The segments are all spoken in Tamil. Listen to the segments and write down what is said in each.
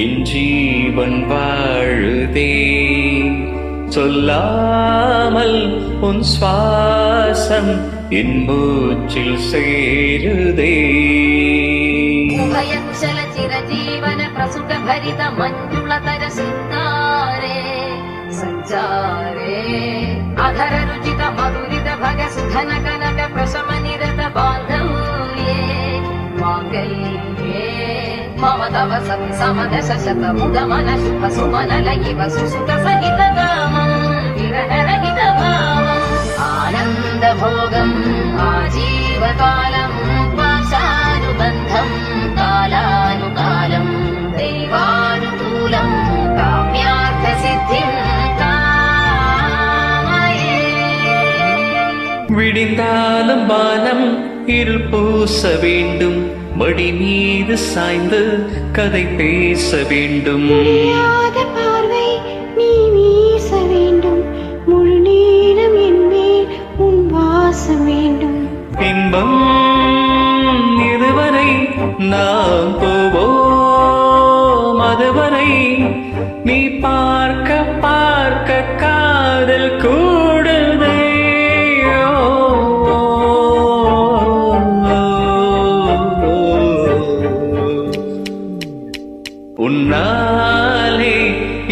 என் ஜீவன் வாழுதே. சொல்லாமல் உன் சுவாசம் என் மூச்சில் சேருதே. உபயகுஷல சிரஜீவன பிரசுக பரித மஞ்சுளதர சிந்தாரே சஞ்சாரே அधर ருச்சித மதுரித भग सुधन कनक प्रशम निरत बांधव्ये मांगल्ये मम तव सति समदश शत मुद मन शुभ सुमन लयिव सुसुत सहित कामं विरह रहित भावम् आनन्द भोगम् आजीवकालम् पाशानुबन्धम् कालानुकालम् दैवानुकूलम् काम्यार्थ सिद्धिम् விடிந்தாலும் வானம் இருள் பூச வேண்டும். மடி மீது சாய்ந்து கதை பேச வேண்டும். பார்வை நீ வீச வேண்டும். முழு நேரம் என் மேல் உன் வாசம் வேண்டும். இன்பம் இதுவரை நாம் போவோம், அதுவரை நீ பார்க்க பார்க்க காதல் கூடுதே. உன்னாலே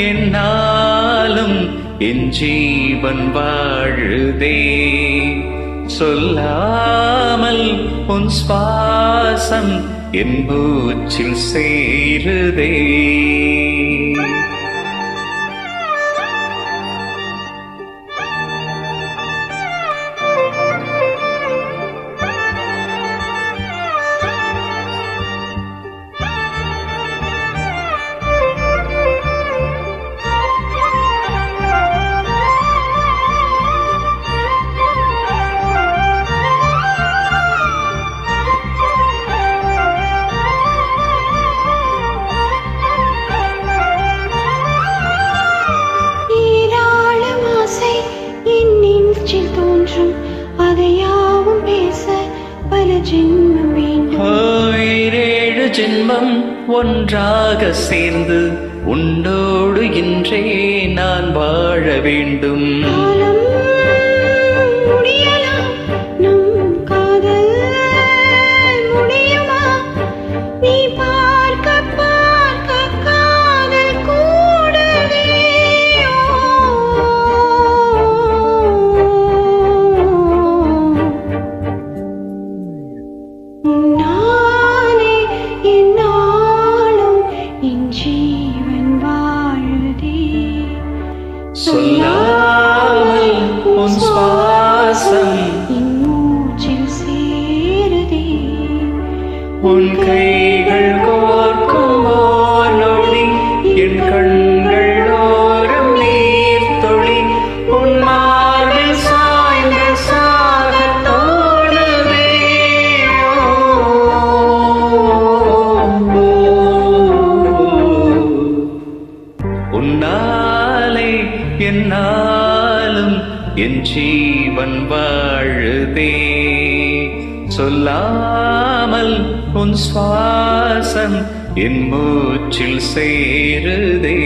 என்னாலும் என் ஜீவன் வாழுதே. சொல்லாமல் உன் சுவாசம் என் மூச்சில் சேருதே. அதையாவும் பேச பல ஜென்மம் வேண்டும். 7 ஜென்மம் ஒன்றாக சேர்ந்து உன்னோடு இன்றே நான் வாழ வேண்டும். முடியலாம் நம் காதல் முடியுமா? நீ பார்க்க பார்க்க காதல் கூடவே. நானே என்னாலும் என் ஜீவன் வாழுதே. சொல்லாமல் உன் சுவாசம் என் மூச்சில் சேருதே. உன் கைகள் கோர்க்கும் ஓர் நொடி என் கண்கள் ஓரம் நீர் தொழி. உன் மார்பில் சாய்ந்து சாக தோணுதே. உன்னாலே என்னாலும் என் ஜீவன் வாழுதே. சொல்லாமல் உன் சுவாசம் என் மூச்சில் சேருதே.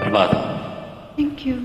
பிரபாதம். Thank you.